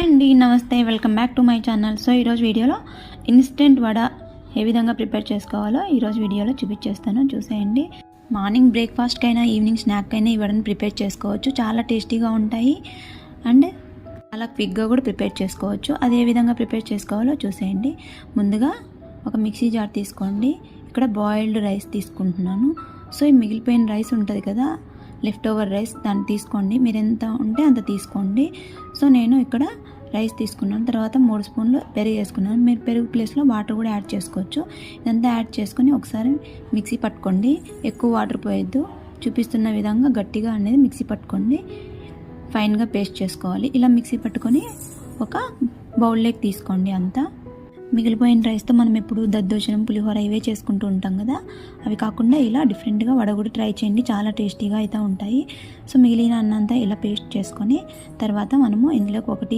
Hi అండి, నమస్తే, welcome back to my channel. So ఈరోజు వీడియోలో ఇన్స్టెంట్ వడ ఏ విధంగా ప్రిపేర్ చేసుకోవాలో ఈరోజు వీడియోలో చూపించేస్తాను, చూసేయండి. మార్నింగ్ బ్రేక్ఫాస్ట్కి అయినా ఈవినింగ్ స్నాక్ అయినా ఈ వడని ప్రిపేర్ చేసుకోవచ్చు. చాలా టేస్టీగా ఉంటాయి అండ్ చాలా క్విక్గా కూడా ప్రిపేర్ చేసుకోవచ్చు. అది ఏ విధంగా ప్రిపేర్ చేసుకోవాలో చూసేయండి. ముందుగా ఒక మిక్సీ జార్ తీసుకోండి. ఇక్కడ బాయిల్డ్ రైస్ తీసుకుంటున్నాను. సో ఈ మిగిలిపోయిన రైస్ ఉంటుంది కదా, లెఫ్ట్ ఓవర్ రైస్, దాన్ని తీసుకోండి. మీరు ఎంత ఉంటే అంత తీసుకోండి. సో నేను ఇక్కడ రైస్ తీసుకున్నాను. తర్వాత 3 స్పూన్లు పెరుగు వేసుకున్నాను. మీరు పెరుగు ప్లేస్లో వాటర్ కూడా యాడ్ చేసుకోవచ్చు. ఇదంతా యాడ్ చేసుకొని ఒకసారి మిక్సీ పట్టుకోండి. ఎక్కువ వాటర్ పోయొద్దు, చూపిస్తున్న విధంగా గట్టిగా అనేది మిక్సీ పట్టుకోండి. ఫైన్గా పేస్ట్ చేసుకోవాలి. ఇలా మిక్సీ పట్టుకొని ఒక బౌల్లోకి తీసుకోండి. అంతా మిగిలిపోయిన రైస్తో మనం ఎప్పుడు దద్దోజనం, పులిహోర ఇవే చేసుకుంటూ ఉంటాం కదా, అవి కాకుండా ఇలా డిఫరెంట్గా వడ కూడా ట్రై చేయండి. చాలా టేస్టీగా అయితే ఉంటాయి. సో మిగిలిన అన్నంతా ఇలా పేస్ట్ చేసుకొని తర్వాత మనము ఇందులోకి 1